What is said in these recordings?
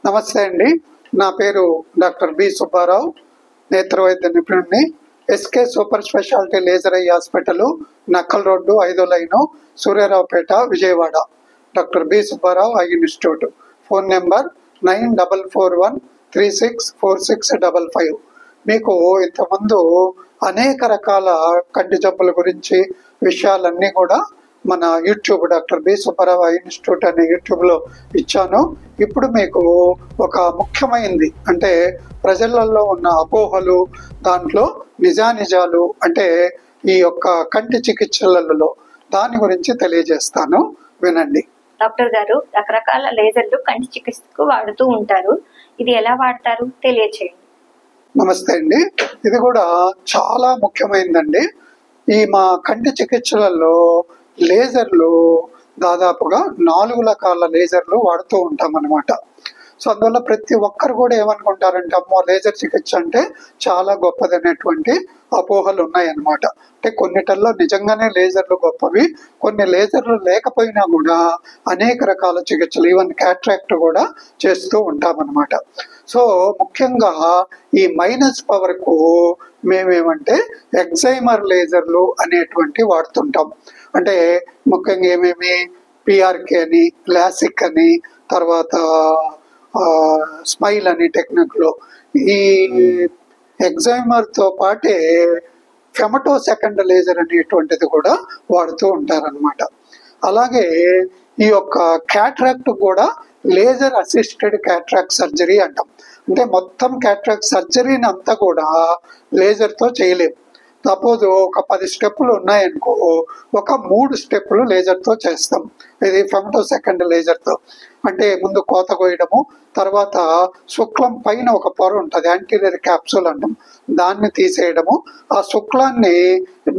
నమస్తే అండి. నా పేరు డాక్టర్ బి సుబ్బారావు, నేత్ర వైద్య నిపుణుడిని. SK super speciality laser eye hospital, Nakkal road 5వ line, Suryaraopeta, Vijayawada. Doctor B Subbarao eye institute. Phone number 9441364655. మీకు ఇంతకుముందు అనేక రకాల కంటి జబ్బుల గురించి విషయాలన్నీ కూడా మన YouTube doctor B Subbarao eye institute అనే యూట్యూబ్లో ఇచ్చాను. ఇప్పుడు మీకు ఒక ముఖ్యమైనది అంటే ప్రజలలో ఉన్న అపోహలు, దాంట్లో నిజానిజాలు అంటే ఈ యొక్క కంటి చికిత్సలలో దాని గురించి తెలియజేస్తాను, వినండి. డాక్టర్ గారు, రకరకాల లేజర్లు కంటి చికిత్సకు వాడుతూ ఉంటారు. ఇది ఎలా వాడతారు తెలియచేయండి. నమస్తే అండి. ఇది కూడా చాలా ముఖ్యమైనదండి. ఈ మా కంటి చికిత్సలలో లేజర్లు దాదాపుగా 4 రకాల లేజర్లు వాడుతూ ఉంటాం అన్నమాట. సో అందువల్ల ప్రతి ఒక్కరు కూడా ఏమనుకుంటారంటే, అమ్మో లేజర్ చికిత్స అంటే చాలా గొప్పదనేటువంటి అపోహలు ఉన్నాయన్నమాట. అంటే కొన్నిటల్లో నిజంగానే లేజర్లు గొప్పవి, కొన్ని లేజర్లు లేకపోయినా కూడా అనేక రకాల చికిత్సలు, ఈవెన్ క్యాట్రాక్ట్ కూడా చేస్తూ ఉంటామన్నమాట. సో ముఖ్యంగా ఈ మైనస్ పవర్కు మేమేమంటే ఎగ్జైమర్ లేజర్లు అనేటువంటి వాడుతుంటాం. అంటే ముఖ్యంగా ఏమేమి పిఆర్కే అని, లాసిక్ అని, తర్వాత స్మైల్ అని టెక్నిక్లో ఈ ఎగ్జైమర్తో పాటే ఫెమటో సెకండ్ లేజర్ అనేటువంటిది కూడా వాడుతూ ఉంటారనమాట. అలాగే ఈ యొక్క క్యాట్రాక్ట్ కూడా లేజర్ అసిస్టెడ్ క్యాట్రాక్ట్ సర్జరీ అంటాం. అంటే మొత్తం క్యాట్రాక్ట్ సర్జరీని అంతా కూడా లేజర్తో చేయలేము. సపోజ్ ఒక 10 స్టెప్పులు ఉన్నాయనుకో, ఒక 3 స్టెప్పులు లేజర్తో చేస్తాం. ఇది ఫెమటో సెకండ్ లేజర్తో. అంటే ముందు కోత కోయడము, తర్వాత శుక్లం పైన ఒక పొర ఉంటుంది, యాంటీరియర్ క్యాప్సూల్ అంటాం, దాన్ని తీసేయడము, ఆ శుక్లాన్ని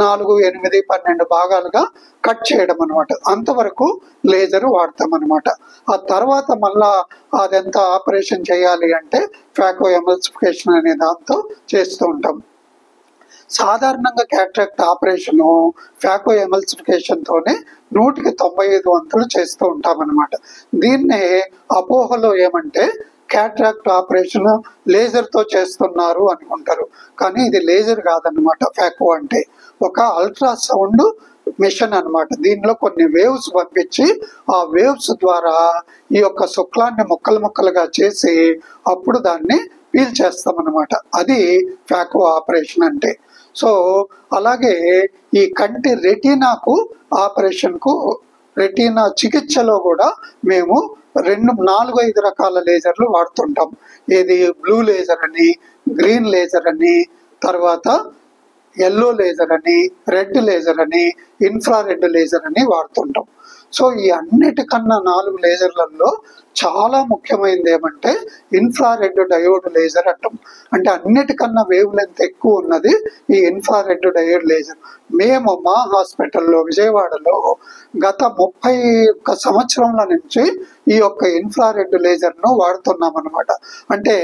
4, 8, 12 భాగాలుగా కట్ చేయడం అనమాట. అంతవరకు లేజర్ వాడతాం అనమాట. ఆ తర్వాత మళ్ళా అదంతా ఆపరేషన్ చేయాలి అంటే ఫ్యాకో ఎమల్సిఫికేషన్ అనే దాంతో చేస్తూ ఉంటాం. సాధారణంగా క్యాట్రాక్ట్ ఆపరేషను ఫ్యాకో ఎమల్సిఫికేషన్తోనే 100కి 95 వంతులు చేస్తూ ఉంటామన్నమాట. దీన్నే అపోహలో ఏమంటే క్యాట్రాక్ట్ ఆపరేషన్ లేజర్తో చేస్తున్నారు అనుకుంటారు, కానీ ఇది లేజర్ కాదన్నమాట. ఫ్యాకో అంటే ఒక అల్ట్రాసౌండ్ మిషన్ అన్నమాట. దీనిలో కొన్ని వేవ్స్ పంపించి ఆ వేవ్స్ ద్వారా ఈ యొక్క శుక్లాన్ని ముక్కలు ముక్కలుగా చేసి అప్పుడు దాన్ని పీల్ చేస్తామన్నమాట. అది ఫ్యాకో ఆపరేషన్ అంటే. సో అలాగే ఈ కంటి రెటీనాకు ఆపరేషన్కు, రెటీనా చికిత్సలో కూడా మేము 4-5 రకాల లేజర్లు వాడుతుంటాం. ఏది బ్లూ లేజర్ అని, గ్రీన్ లేజర్ అని, తర్వాత ఎల్లో లేజర్ అని, రెడ్ లేజర్ అని, ఇన్ఫ్రారెడ్ లేజర్ అని వాడుతుంటాం. సో ఈ అన్నిటికన్నా 4 లేజర్లలో చాలా ముఖ్యమైనది ఏమంటే ఇన్ఫ్రారెడ్ డయోడ్ లేజర్ అంటాం. అంటే అన్నిటికన్నా వేవ్ లెంత్ ఎక్కువ ఉన్నది ఈ ఇన్ఫ్రారెడ్ డయోడ్ లేజర్. మేము మా హాస్పిటల్లో విజయవాడలో గత 31 సంవత్సరంల నుంచి ఈ యొక్క ఇన్ఫ్రారెడ్ లేజర్ను వాడుతున్నాం అనమాట. అంటే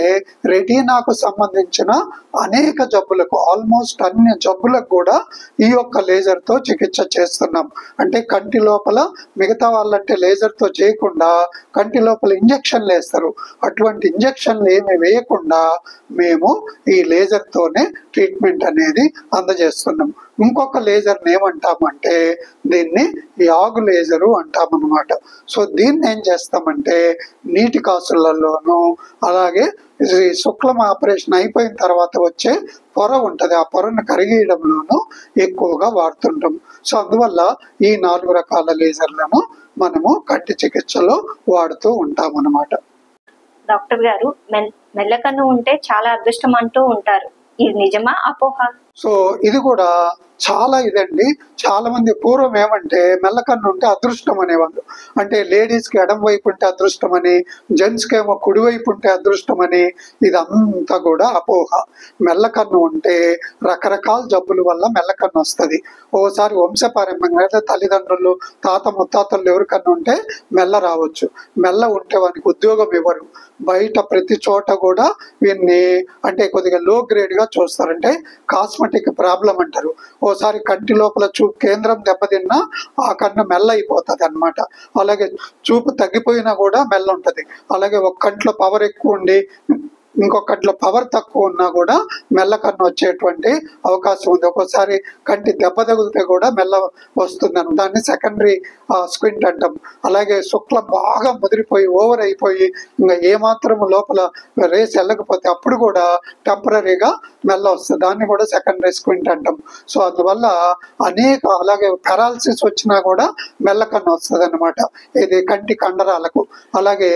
రెటీనాకు సంబంధించిన అనేక జబ్బులకు, ఆల్మోస్ట్ అన్ని జబ్బులకు కూడా ఈ యొక్క లేజర్తో చికిత్స చేస్తున్నాం. అంటే కంటి లోపల మిగతా వాళ్ళంటే లేజర్తో చేయకుండా కంటి లోపల ఇంజక్షన్లు వేస్తారు. అటువంటి ఇంజక్షన్లు ఏమి వేయకుండా మేము ఈ లేజర్తోనే ట్రీట్మెంట్ అనేది అందజేస్తున్నాం. ఇంకొక లేజర్ని ఏమంటామంటే దీన్ని యాగు లేజరు అంటామన్నమాట. సో దీన్ని ఏం చేస్తామంటే నీటి కాసులలోనూ, అలాగే శుక్లం ఆపరేషన్ అయిపోయిన తర్వాత వచ్చే పొర ఉంటుంది, ఆ పొరను కరిగేయడంలోనూ ఎక్కువగా వాడుతుంటాం. సో అందువల్ల ఈ 4 రకాల లేజర్లను మనము కంటి చికిత్సలో వాడుతూ ఉంటాం అన్నమాట. డాక్టర్ గారు, మెల్లకన్ను ఉంటే చాలా అదృష్టం అంటూ ఉంటారు. ఇది నిజమా అపోహ? సో ఇది కూడా చాలా ఇదండి. చాలా మంది పూర్వం ఏమంటే మెల్లకన్ను ఉంటే అదృష్టం అనేవాళ్ళు. అంటే లేడీస్కి ఎడం వైపు ఉంటే అదృష్టం అని, జెంట్స్కి ఏమో కుడివైపు ఉంటే అదృష్టం అని. ఇదంతా కూడా అపోహ. మెల్లకన్ను ఉంటే రకరకాల జబ్బుల వల్ల మెల్లకన్ను వస్తుంది. ఓసారి వంశపారంపర్యంగా తల్లిదండ్రులు, తాత ముత్తాతలు ఎవరికన్నా ఉంటే మెల్ల రావచ్చు. మెల్ల ఉంటే వానికి ఉద్యోగం ఇవ్వరు. బయట ప్రతి చోట కూడా వీన్ని అంటే కొద్దిగా లో గ్రేడ్గా చూస్తారు. అంటే కాస్మెటిక్ ప్రాబ్లం అంటారు. ఓసారి కంటి లోపల చూపు కేంద్రం దెబ్బతిన్నా ఆ కన్ను మెల్ల అయిపోతుంది అనమాట. అలాగే చూపు తగ్గిపోయినా కూడా మెల్ల ఉంటుంది. అలాగే ఒక కంట్లో పవర్ ఎక్కువ ఉండి ఇంకొక కంట్లో పవర్ తక్కువ ఉన్నా కూడా మెల్ల కన్ను వచ్చేటువంటి అవకాశం ఉంది. ఒక్కోసారి కంటి దెబ్బ తగిలితే కూడా మెల్ల వస్తుందని, దాన్ని సెకండరీ స్క్వింట్ అంటాం. అలాగే శుక్లం బాగా ముదిరిపోయి ఓవర్ అయిపోయి ఇంకా ఏమాత్రం లోపల రేస్ వెళ్ళకపోతే అప్పుడు కూడా టెంపరీగా మెల్ల వస్తుంది, దాన్ని కూడా సెకండరీ స్క్వింట్ అంటాం. సో అందువల్ల అలాగే పెరాలసిస్ వచ్చినా కూడా మెల్ల కన్ను వస్తుంది అనమాట, ఇది కంటి కండరాలకు. అలాగే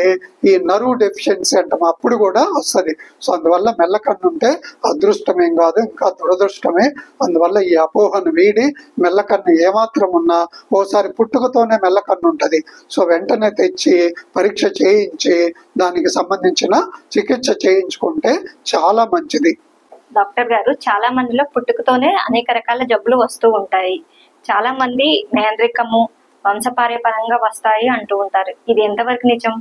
ఈ నర్వ్ డెఫిషియన్సీ అంటాం, అప్పుడు కూడా వస్తుంది. సో అందువల్ల మెల్ల కన్ను ఉంటే అదృష్టమేం కాదు, ఇంకా దురదృష్టమే. అందువల్ల ఈ అపోహను వీడి మెల్ల కన్ను ఏమాత్రం ఉన్నా, ఓసారి పుట్టుకతోనే మెల్ల కన్ను ఉంటుంది, సో వెంటనే తెచ్చి పరీక్ష చేయించి దానికి సంబంధించిన చికిత్స చేయించుకుంటే చాలా మంచిది. డాక్టర్ గారు, చాలా మందిలో పుట్టుకతోనే అనేక రకాల జబ్బులు వస్తూ ఉంటాయి. చాలా మంది మేనరికము వంశపార్యపరంగా వస్తాయి అంటూ ఉంటారు, ఇది ఎంతవరకు నిజం?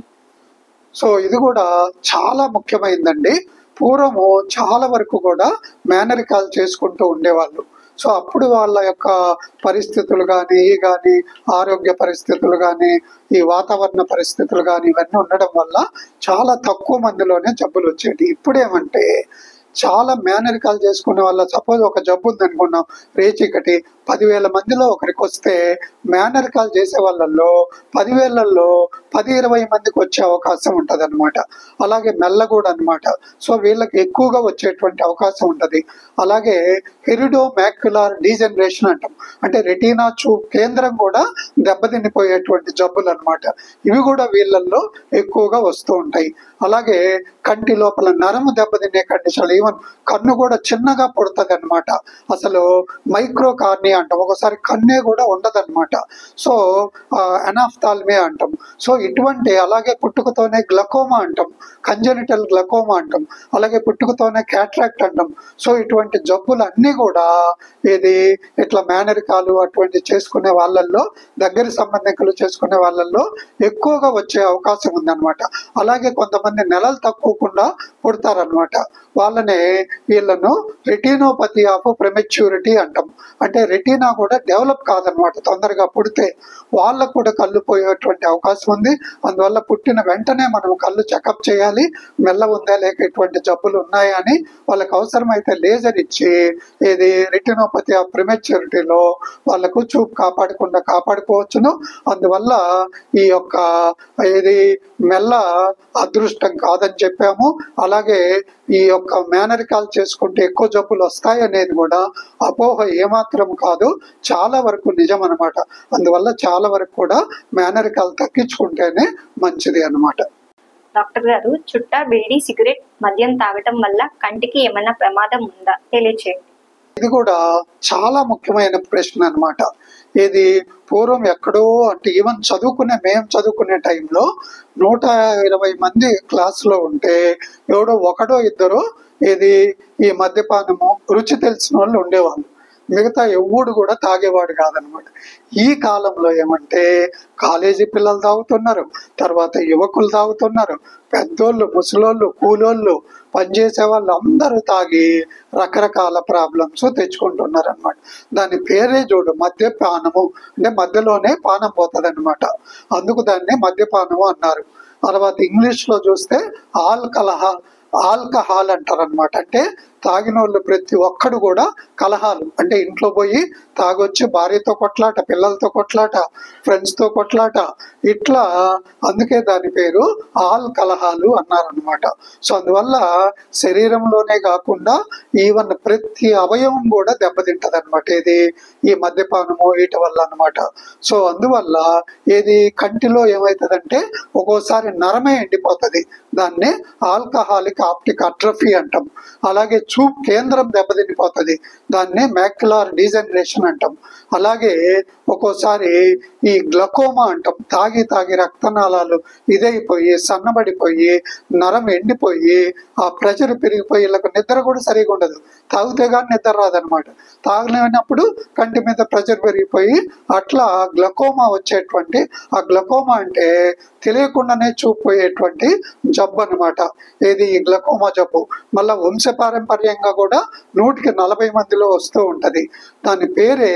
సో ఇది కూడా చాలా ముఖ్యమైందండి. పూర్వము చాలా వరకు కూడా మేనరికాలు చేసుకుంటూ ఉండేవాళ్ళు. సో అప్పుడు వాళ్ళ యొక్క పరిస్థితులు కానీ ఆరోగ్య పరిస్థితులు కానీ ఈ వాతావరణ పరిస్థితులు కానీ ఇవన్నీ ఉండడం వల్ల చాలా తక్కువ మందిలోనే జబ్బులు వచ్చేవి. ఇప్పుడేమంటే చాలా మేనరికాలు చేసుకునే వాళ్ళ, సపోజ్ ఒక జబ్బు ఉంది అనుకున్నాం రేచీకటి, 10,000 మందిలో ఒకరికి వస్తే మేనరికాలు చేసే వాళ్ళల్లో 10,000లో 10-20 మందికి వచ్చే అవకాశం ఉంటుంది అనమాట. అలాగే మెల్ల కూడా అనమాట. సో వీళ్ళకి ఎక్కువగా వచ్చేటువంటి అవకాశం ఉంటుంది. అలాగే హెరిడో మ్యాక్యులార్ డీజనరేషన్ అంటాం, అంటే రెటీనా చూపు కేంద్రం కూడా దెబ్బతినిపోయేటువంటి జబ్బులు అనమాట. ఇవి కూడా వీళ్ళల్లో ఎక్కువగా వస్తూ ఉంటాయి. అలాగే కంటి లోపల నరము దెబ్బతినే కండిషన్, ఈవెన్ కన్ను కూడా చిన్నగా పుడుతుంది అనమాట. అసలు మైక్రో కార్నియా అంటాం, ఒకసారి కన్నే కూడా ఉండదన్నమాట. సో ఎనాఫ్థాల్మియా అంటాం. సో ఇటువంటి, అలాగే పుట్టుకతోనే గ్లకోమా అంటాం, కంజెనిటల్ గ్లకోమా అంటాం, అలాగే పుట్టుకతోనే క్యాట్రాక్ట్ అంటాం. సో ఇటువంటి జబ్బులు అన్నీ కూడా ఇట్లా మేనరికాలు అటువంటి చేసుకునే వాళ్ళల్లో, దగ్గర సంబంధికులు చేసుకునే వాళ్ళల్లో ఎక్కువగా వచ్చే అవకాశం ఉందన్నమాట. అలాగే కొంతమంది నెలలు తక్కువకుండా పుడతారనమాట, వీళ్ళను రెటినోపతి ఆఫ్ ప్రెమెచ్యూరిటీ అంటాం. అంటే రెటీనా కూడా డెవలప్ కాదనమాట తొందరగా పుడితే, వాళ్ళకు కూడా కళ్ళు పోయేటువంటి అవకాశం ఉంది. అందువల్ల పుట్టిన వెంటనే మనం కళ్ళు చెకప్ చేయాలి, మెల్ల ఉందా లేక ఇటువంటి జబ్బులు ఉన్నాయా అని. వాళ్ళకు అవసరమైతే లేజర్ ఇచ్చి రెటినోపతి ఆఫ్ ప్రెమెచ్యూరిటీలో వాళ్ళకు చూపు కాపాడుకోవచ్చును. అందువల్ల ఈ యొక్క మెల్ల అదృష్టం కాదని చెప్పాము. అలాగే ఈ యొక్క మేనరికాలు చేసుకుంటే ఎక్కువ జబ్బులు వస్తాయి అనేది కూడా అపోహ ఏమాత్రం కాదు, చాలా వరకు నిజం అనమాట. అందువల్ల చాలా వరకు కూడా మేనరికాలు తగ్గించుకుంటేనే మంచిది అన్నమాట. డాక్టర్ గారు, చుట్టా, బీడి, సిగరెట్, మద్యం తాగటం వల్ల కంటికి ఏమైనా ప్రమాదం ఉందా తెలియచేయండి. ఇది కూడా చాలా ముఖ్యమైన ప్రశ్న అన్నమాట. పూర్వం ఎక్కడో, అంటే ఈవెన్ మేము చదువుకునే టైంలో 120 మంది క్లాసులో ఉంటే ఎవడో ఒకడో ఇద్దరు ఈ మద్యపానము రుచి తెలిసిన వాళ్ళు ఉండేవాళ్ళు, మిగతా ఎవడు కూడా తాగేవాడు కాదనమాట. ఈ కాలంలో ఏమంటే కాలేజీ పిల్లలు తాగుతున్నారు, తర్వాత యువకులు తాగుతున్నారు, పెద్దోళ్ళు, ముసలోళ్ళు, కూలోళ్ళు, పనిచేసే వాళ్ళు అందరూ తాగి రకరకాల ప్రాబ్లమ్స్ తెచ్చుకుంటున్నారు అనమాట. దాని పేరే చూడు, మద్యపానము, అంటే మధ్యలోనే పానం పోతుంది అనమాట, అందుకు దాన్ని మద్యపానము అన్నారు. తర్వాత ఇంగ్లీష్లో చూస్తే ఆల్కహాల్ అంటారు అనమాట. అంటే తాగినోళ్ళు ప్రతి ఒక్కడు కూడా కలహాలు, అంటే ఇంట్లో పోయి తాగొచ్చి భార్యతో కొట్లాట, పిల్లలతో కొట్లాట, ఫ్రెండ్స్తో కొట్లాట, ఇట్లా, అందుకే దాని పేరు కలహాలు అన్నారనమాట. సో అందువల్ల శరీరంలోనే కాకుండా ఈవెన్ ప్రతి అవయవం కూడా దెబ్బతింటది అనమాట ఈ మద్యపానము వీటి వల్ల అనమాట. సో అందువల్ల కంటిలో ఏమవుతుందంటే ఒక్కోసారి నరమే ఎండిపోతుంది, దాన్ని ఆల్కహాలిక్ ఆప్టిక్ అట్రఫీ అంటాం. అలాగే చూపు కేంద్రం దెబ్బతినిపోతుంది, దాన్ని మ్యాక్యులార్ డీజనరేషన్ అంటాం. అలాగే ఒక్కోసారి ఈ గ్లకోమా అంటాం, తాగి రక్తనాళాలు ఇదైపోయి సన్నబడిపోయి నరం ఎండిపోయి ఆ ప్రెషర్ పెరిగిపోయి వీళ్ళకు నిద్ర కూడా సరిగా ఉండదు, తాగితే కానీ నిద్ర రాదనమాట. తాగలేనప్పుడు కంటి మీద ప్రెషర్ పెరిగిపోయి అట్లా గ్లకోమా వచ్చేటువంటి, ఆ గ్లకోమా అంటే తెలియకుండానే చూపోయేటువంటి జబ్బు అనమాట. ఏది ఈ గ్లకోమా జబ్బు. మళ్ళీ వంశపారంపర్యంగా కూడా 100కి 40 మందిలో వస్తూ ఉంటది. దాని పేరే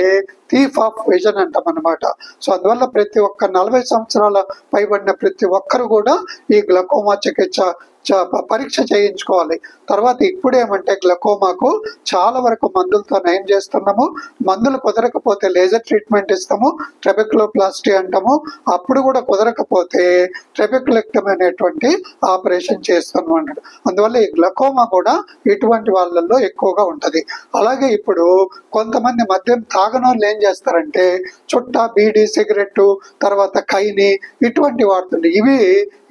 థీఫ్ ఆఫ్ విజన్ అంటాం అనమాట. సో అందువల్ల ప్రతి ఒక్క 40 సంవత్సరాల పైబడిన ప్రతి ఒక్కరు కూడా ఈ గ్లకోమా చికిత్స పరీక్ష చేయించుకోవాలి. తర్వాత ఇప్పుడేమంటే గ్లకోమాకు చాలా వరకు మందులతో నయం చేస్తున్నాము. మందులు కుదరకపోతే లేజర్ ట్రీట్మెంట్ ఇస్తాము, ట్రెబెక్యులోప్లాస్టీ అంటాము. అప్పుడు కూడా కుదరకపోతే ట్రెబెక్యులెక్టమీ అనేటువంటి ఆపరేషన్ చేస్తున్నాం అన్నట్టు. అందువల్ల ఈ గ్లకోమా కూడా ఇటువంటి వాళ్ళల్లో ఎక్కువగా ఉంటది. అలాగే ఇప్పుడు కొంతమంది మద్యం తాగనోళ్ళు ఏం చేస్తారంటే చుట్ట, బీడి, సిగరెట్, తర్వాత కైని ఇటువంటి వాడుతుంది. ఇవి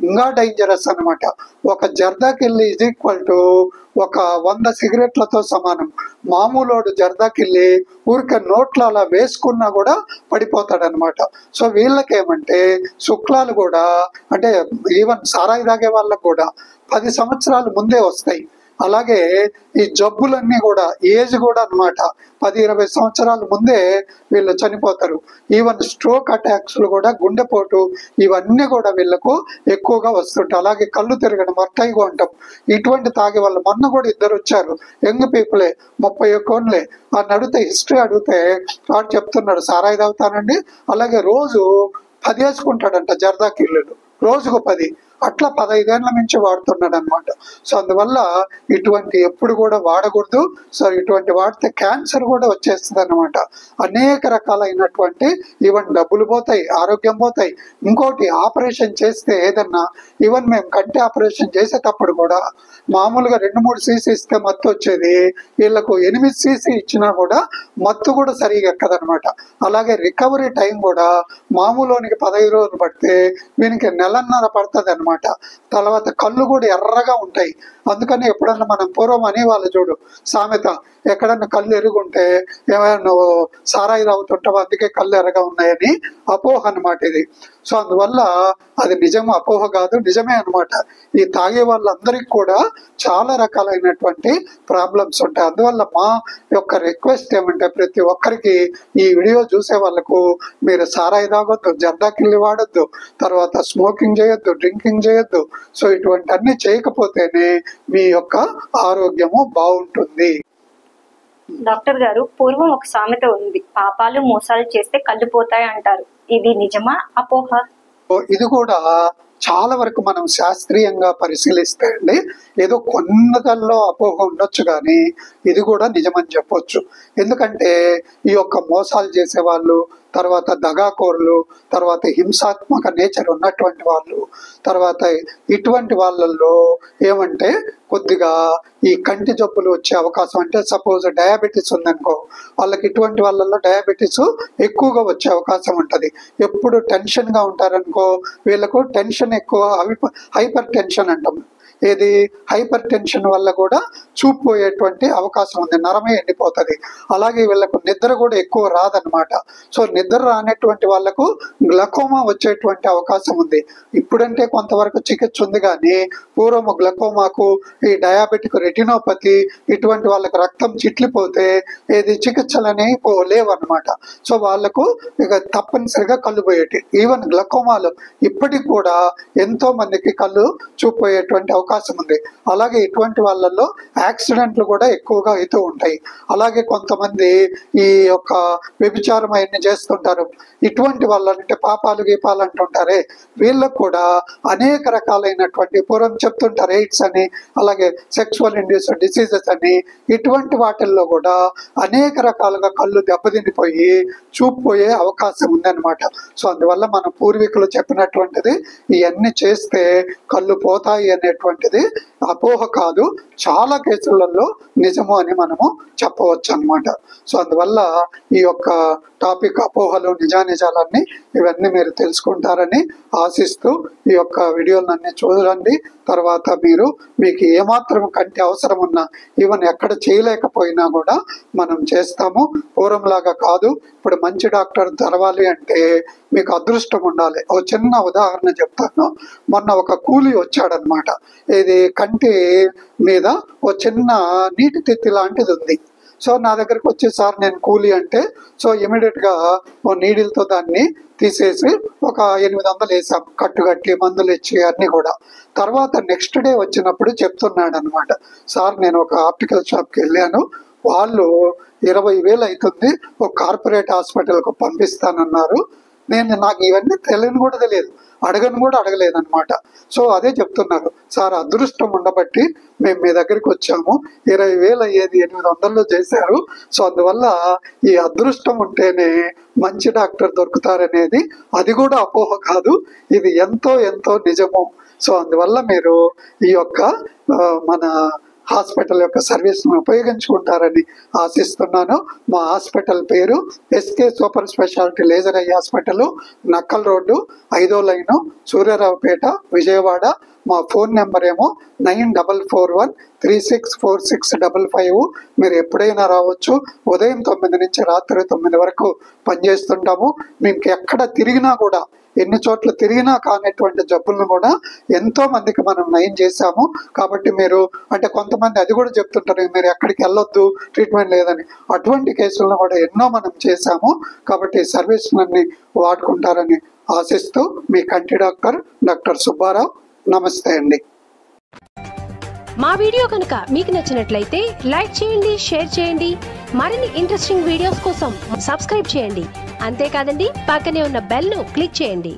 ఇంకా డేంజరస్ అనమాట. ఒక జర్దాకిల్లి ఈజ్ ఈక్వల్ టు ఒక 100 సిగరెట్లతో సమానం. మామూలోడు జర్దాకిల్లి ఊరికే నోట్లో అలా వేసుకున్నా కూడా పడిపోతాడు అనమాట. సో వీళ్ళకేమంటే శుక్లాలు కూడా, అంటే ఈవెన్ సారాయి తాగే వాళ్ళకు కూడా 10 సంవత్సరాల ముందే వస్తాయి. అలాగే ఈ జబ్బులన్నీ కూడా ఏజ్ కూడా అనమాట 10-20 సంవత్సరాల ముందే వీళ్ళు చనిపోతారు. ఈవెన్ స్ట్రోక్ అటాక్స్ కూడా, గుండెపోటు, ఇవన్నీ కూడా వీళ్ళకు ఎక్కువగా వస్తుంటాయి. అలాగే కళ్ళు తిరగడం, వర్టైగో అంటాం. ఇటువంటి తాగే వాళ్ళు మొన్న కూడా 2 వచ్చారు, యంగ్ పీపులే, 31 అని అడిగితే హిస్టరీ అడిగితే వాడు చెప్తున్నాడు సారాయి తాగుతానండి, అలాగే రోజు 10 వేసుకుంటాడంట జర్దాకిల్లులు, రోజుకు 10. అట్లా 15 ఏళ్ల నుంచి వాడుతున్నాడు అనమాట. సో అందువల్ల ఇటువంటి ఎప్పుడు కూడా వాడకూడదు. సో ఇటువంటి వాడితే క్యాన్సర్ కూడా వచ్చేస్తుంది అనమాట. అనేక రకాలైనటువంటి ఈవెన్ డబ్బులు పోతాయి, ఆరోగ్యం పోతాయి. ఇంకోటి ఆపరేషన్ చేస్తే ఏదన్నా, ఈవెన్ మేము కంటి ఆపరేషన్ చేసేటప్పుడు కూడా మామూలుగా 2-3 cc ఇస్తే మత్తు వచ్చేది, వీళ్ళకు 8 cc ఇచ్చినా కూడా మత్తు కూడా సరిగా ఎక్కదనమాట. అలాగే రికవరీ టైం కూడా మామూలునికి 15 రోజులు పడితే వీనికి 1.5 పడుతుంది అనమాట. తర్వాత కళ్ళు కూడా ఎర్రగా ఉంటాయి. అందుకని ఎప్పుడన్నా మనం పూర్వం అని వాళ్ళు చూడు సామెత, ఎక్కడన్నా కళ్ళు ఎరుగుంటే ఏమైనా నువ్వు సారాయి తాగుతుంటావు అందుకే కళ్ళు ఎర్రగా ఉన్నాయని అపోహ అనమాట ఇది. సో అందువల్ల అది నిజం, అపోహ కాదు, నిజమే అనమాట. ఈ తాగే వాళ్ళందరికీ కూడా చాలా రకాలైనటువంటి ప్రాబ్లమ్స్ ఉంటాయి. అందువల్ల మా యొక్క రిక్వెస్ట్ ఏమంటే ప్రతి ఒక్కరికి ఈ వీడియో చూసే వాళ్ళకు మీరు సారాయి తాగొద్దు, జర్దాకిల్లి వాడొద్దు, తర్వాత స్మోకింగ్ చేయొద్దు, డ్రింకింగ్ చేయొద్దు. సో ఇటువంటి అన్ని చేయకపోతేనే మీ యొక్క ఆరోగ్యము బాగుంటుంది. డాక్టర్ గారు, పూర్వం ఒక సామెత ఉంది, పాపాలు మోసాలు చేస్తే కళ్ళు పోతాయి అంటారు. ఇది నిజమా, అపోహ? ఇది కూడా చాలా వరకు మనం శాస్త్రీయంగా పరిశీలిస్తే అండి, ఏదో కొన్నదల్లో అపోహ ఉండొచ్చు కానీ ఇది కూడా నిజమని చెప్పొచ్చు. ఎందుకంటే ఈ యొక్క మోసాలు చేసేవాళ్ళు, తర్వాత దగాకోరులు, తర్వాత హింసాత్మక నేచర్ ఉన్నటువంటి వాళ్ళు, తర్వాత ఇటువంటి వాళ్ళల్లో ఏమంటే కొద్దిగా ఈ కంటి జబ్బులు వచ్చే అవకాశం, అంటే సపోజ్ డయాబెటీస్ ఉందనుకో, వాళ్ళకి ఇటువంటి వాళ్ళల్లో డయాబెటీస్ ఎక్కువగా వచ్చే అవకాశం ఉంటుంది. ఎప్పుడు టెన్షన్గా ఉంటారనుకో, వీళ్ళకు టెన్షన్ ఎక్కువ, హైపర్ టెన్షన్ అంటాం. ఏది హైపర్ టెన్షన్ వల్ల కూడా చూపు పోయేటువంటి అవకాశం ఉంది, నరమే ఎండిపోతుంది. అలాగే వీళ్ళకు నిద్ర కూడా ఎక్కువ రాదనమాట. సో నిద్ర రానటువంటి వాళ్ళకు గ్లకోమా వచ్చేటువంటి అవకాశం ఉంది. ఇప్పుడంటే కొంతవరకు చికిత్స ఉంది కానీ పూర్వం గ్లకోమాకు, ఈ డయాబెటిక్ రెటినోపతి, ఇటువంటి వాళ్ళకు రక్తం చిట్లిపోతే ఏది చికిత్సలని లేవన్నమాట. సో వాళ్ళకు ఇక తప్పనిసరిగా కళ్ళు పోయేటి. ఈవెన్ గ్లకోమాలు ఇప్పటికి కూడా ఎంతో మందికి కళ్ళు చూపోయేటువంటి అవకాశం ఉంది. అలాగే ఇటువంటి వాళ్ళల్లో యాక్సిడెంట్లు కూడా ఎక్కువగా అవుతూ ఉంటాయి. అలాగే కొంతమంది ఈ యొక్క వ్యభిచారం అవన్నీ చేస్తుంటారు. ఇటువంటి వాళ్ళంటే పాపాలు గీపాలు అంటుంటారే, వీళ్ళకు కూడా అనేక రకాలైనటువంటి, పూర్వం చెప్తుంటారు ఎయిడ్స్ అని, అలాగే సెక్సువల్ ఇండ్యూస్డ్ డిసీజెస్ అని, ఇటువంటి వాటిల్లో కూడా అనేక రకాలుగా కళ్ళు దెబ్బతినిపోయి చూపు పోయే అవకాశం ఉందన్నమాట. సో అందువల్ల మన పూర్వీకులు చెప్పినటువంటిది ఇవన్నీ చేస్తే కళ్ళు పోతాయి అనేటువంటిది అపోహ కాదు, చాలా కేసులలో నిజము అని మనము చెప్పవచ్చు అన్నమాట. సో అందువల్ల ఈ యొక్క టాపిక్ అపోహలు, నిజానిజాలన్నీ ఇవన్నీ మీరు తెలుసుకుంటారని ఆశిస్తూ ఈ యొక్క వీడియోలన్నీ చూడండి. తర్వాత మీకు ఏమాత్రం కంటి అవసరం ఉన్నా, ఈవెన్ ఎక్కడ చేయలేకపోయినా కూడా మనం చేస్తాము. పూర్వంలాగా కాదు. ఇప్పుడు మంచి డాక్టర్ తెరవాలి అంటే మీకు అదృష్టం ఉండాలి. ఒక చిన్న ఉదాహరణ చెప్తాను. మొన్న ఒక కూలి వచ్చాడనమాట. ఇది కంటి మీద ఒక చిన్న నీటి తిత్తి లాంటిది ఉంది. సో నా దగ్గరికి వచ్చి సార్ నేను కూలీ అంటే సో ఇమీడియట్గా ఓ నీడిల్తో దాన్ని తీసేసి ఒక 800 వేసాం, కట్టుకట్టి మందులు ఇచ్చి అన్నీ కూడా. తర్వాత నెక్స్ట్ డే వచ్చినప్పుడు చెప్తున్నాడు అనమాట, సార్ నేను ఒక ఆప్టికల్ షాప్కి వెళ్ళాను, వాళ్ళు 20,000 అవుతుంది, ఒక కార్పొరేట్ హాస్పిటల్కు పంపిస్తానన్నారు. నాకు ఇవన్నీ తెలియని కూడా తెలియదు, అడగను కూడా అడగలేదు అనమాట. సో అదే చెప్తున్నారు, సార్ అదృష్టం ఉండబట్టి మేము మీ దగ్గరికి వచ్చాము, 20,000 అయ్యేది 800లో చేశారు. సో అందువల్ల ఈ అదృష్టం ఉంటేనే మంచి డాక్టర్ దొరుకుతారనేది అది కూడా అపోహ కాదు, ఇది ఎంతో ఎంతో నిజము. సో అందువల్ల మీరు ఈ యొక్క మన హాస్పిటల్ యొక్క సర్వీస్ను ఉపయోగించుకుంటారని ఆశిస్తున్నాను. మా హాస్పిటల్ పేరు SK super speciality laser eye hospital, Nakkal road, 5వ లైను, సూర్యారావుపేట, విజయవాడ. మా ఫోన్ నెంబర్ ఏమో 9441364655. మీరు ఎప్పుడైనా రావచ్చు. ఉదయం 9 నుంచి రాత్రి 9 వరకు పనిచేస్తుంటాము. మీకు ఎక్కడ తిరిగినా కూడా, ఎన్ని చోట్ల తిరిగినా కానటువంటి జబ్బులను కూడా ఎంతో మందికి మనం నయం చేశాము. కాబట్టి మీరు అంటే కొంతమంది అది కూడా చెప్తుంటారు, మీరు ఎక్కడికి వెళ్ళొద్దు ట్రీట్మెంట్ లేదని. అటువంటి కేసులను కూడా ఎన్నో మనం చేశాము. కాబట్టి సర్వీస్లన్నీ వాడుకుంటారని ఆశిస్తూ మీ కంటి డాక్టర్ డాక్టర్ సుబ్బారావు. నమస్తే అండి. మా వీడియో కనుక మీకు నచ్చినట్లయితే లైక్ చేయండి, షేర్ చేయండి. మరిన్ని ఇంట్రెస్టింగ్ వీడియోస్ కోసం సబ్స్క్రైబ్ చేయండి. అంతేకాదండి, పక్కనే ఉన్న బెల్ ను క్లిక్ చేయండి.